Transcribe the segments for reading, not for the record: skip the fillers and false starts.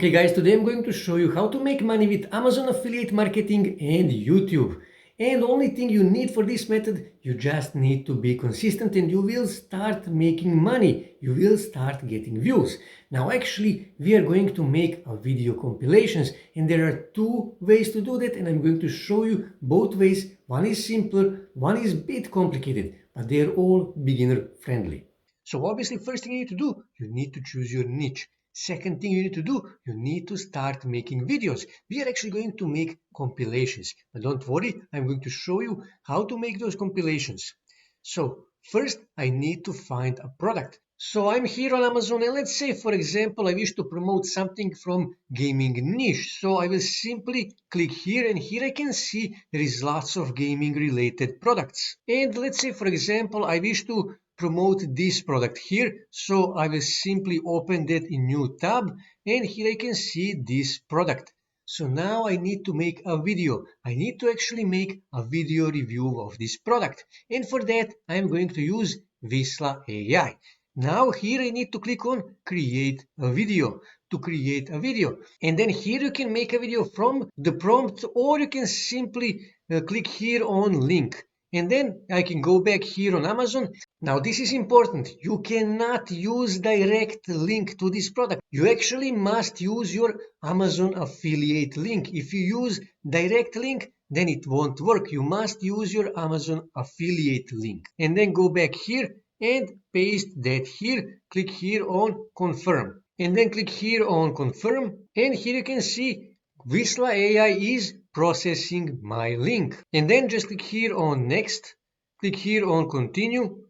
Okay guys, today I'm going to show you how to make money with Amazon affiliate marketing and YouTube. And the only thing you need for this method, you just need to be consistent and you will start making money. You will start getting views. Now actually we are going to make a video compilations and there are two ways to do that and I'm going to show you both ways. One is simpler, one is a bit complicated, but they're all beginner friendly. So obviously first thing you need to do, you need to choose your niche. Second thing you need to do, you need to start making videos. We are actually going to make compilations. But don't worry, I'm going to show you how to make those compilations. So first, I need to find a product. So I'm here on Amazon and let's say, for example, I wish to promote something from gaming niche. So I will simply click here and here I can see there is lots of gaming related products. And let's say, for example, I wish to promote this product here. So I will simply open that in new tab and here I can see this product. So now I need to make a video. I need to actually make a video review of this product. And for that, I'm going to use Visla AI. Now here I need to click on create a video to create a video. And then here you can make a video from the prompt or you can simply click here on link. And then I can go back here on Amazon. Now this is important. You cannot use direct link to this product. You actually must use your Amazon affiliate link. If you use direct link, then it won't work. You must use your Amazon affiliate link. And then go back here and paste that here. Click here on confirm. And then click here on confirm. And here you can see Visla AI is processing my link. And then just click here on next. Click here on continue.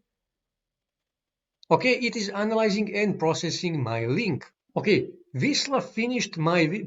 Okay, it is analyzing and processing my link. Okay, Visla finished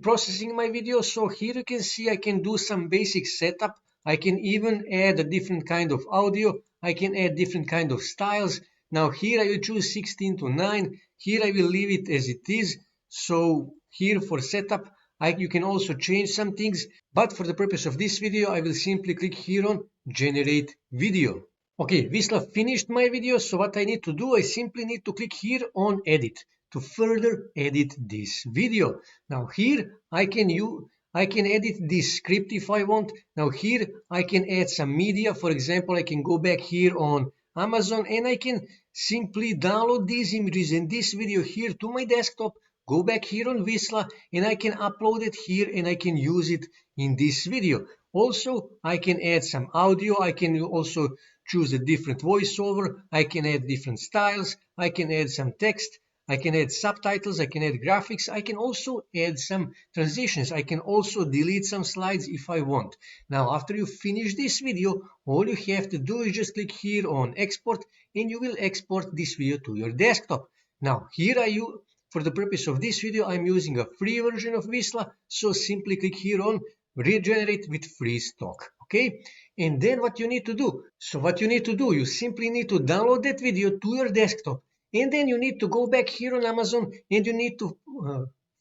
processing my video. So here you can see I can do some basic setup. I can even add a different kind of audio. I can add different kind of styles. Now here I will choose 16:9. Here I will leave it as it is. So here for setup, you can also change some things. But for the purpose of this video, I will simply click here on generate video. Okay, Visla finished my video, so what I need to do, I simply need to click here on edit to further edit this video. Now here I can edit this script if I want. Now here I can add some media. For example, I can go back here on Amazon and I can simply download these images and this video here to my desktop. Go back here on Visla and I can upload it here and I can use it in this video. Also, I can add some audio. I can also choose a different voiceover. I can add different styles. I can add some text. I can add subtitles. I can add graphics. I can also add some transitions. I can also delete some slides if I want. Now, after you finish this video, all you have to do is just click here on export and you will export this video to your desktop. Now, here for the purpose of this video, I'm using a free version of Visla. So simply click here on regenerate with free stock. Okay, and then what you need to do, you simply need to download that video to your desktop and then you need to go back here on Amazon and you need to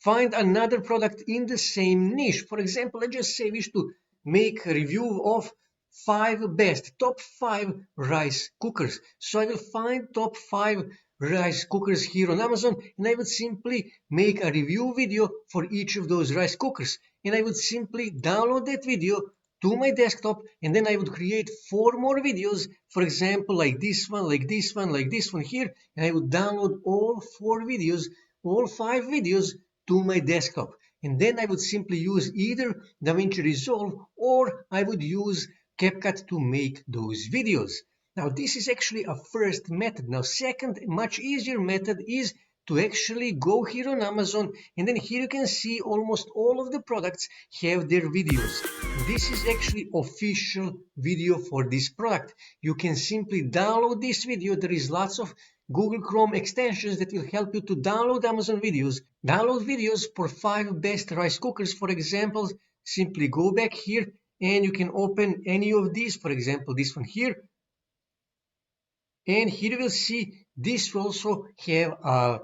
find another product in the same niche. For example, let's just say I wish to make a review of top 5 rice cookers. So I will find top 5 rice cookers here on Amazon and I would simply make a review video for each of those rice cookers and I would simply download that video to my desktop and then I would create 4 more videos, for example like this one, like this one, like this one here, and I would download all 5 videos to my desktop and then I would simply use either DaVinci Resolve or I would use CapCut to make those videos. Now this is actually a first method. Now second, much easier method is to actually go here on Amazon and then here you can see almost all of the products have their videos. This is actually official video for this product. You can simply download this video. There is lots of Google Chrome extensions that will help you to download Amazon videos. Download videos for 5 best rice cookers. For example, simply go back here and you can open any of these. For example, this one here. And here you will see this will also have a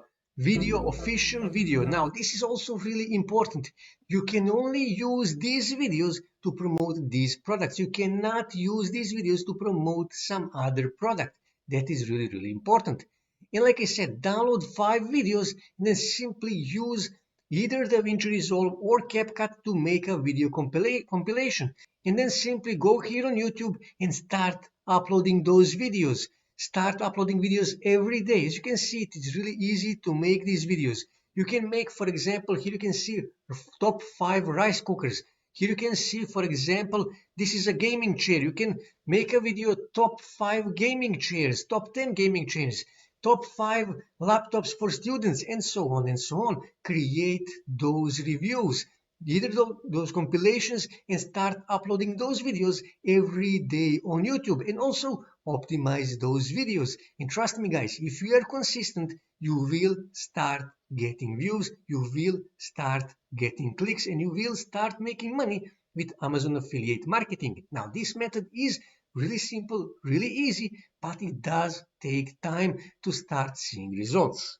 official video. Now this is also really important. You can only use these videos to promote these products. You cannot use these videos to promote some other product. That is really important. And like I said, download 5 videos and then simply use either DaVinci Resolve or CapCut to make a video compilation. And then simply go here on YouTube and start uploading those videos. Start uploading videos every day. As you can see, it is really easy to make these videos. You can make, for example, here you can see top 5 rice cookers. Here you can see, for example, this is a gaming chair. You can make a video top 5 gaming chairs, top 10 gaming chairs, top 5 laptops for students, and so on and so on. Create those reviews, either those compilations, and start uploading those videos every day on YouTube, and also optimize those videos. And trust me guys, if you are consistent, you will start getting views, you will start getting clicks, and you will start making money with Amazon affiliate marketing. Now this method is really simple, really easy, but it does take time to start seeing results.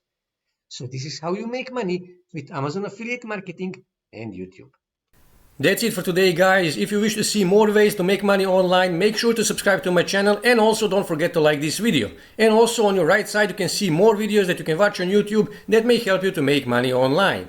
So this is how you make money with Amazon affiliate marketing and YouTube. That's it for today, guys. If you wish to see more ways to make money online, make sure to subscribe to my channel, and also don't forget to like this video. And also on your right side you can see more videos that you can watch on YouTube that may help you to make money online.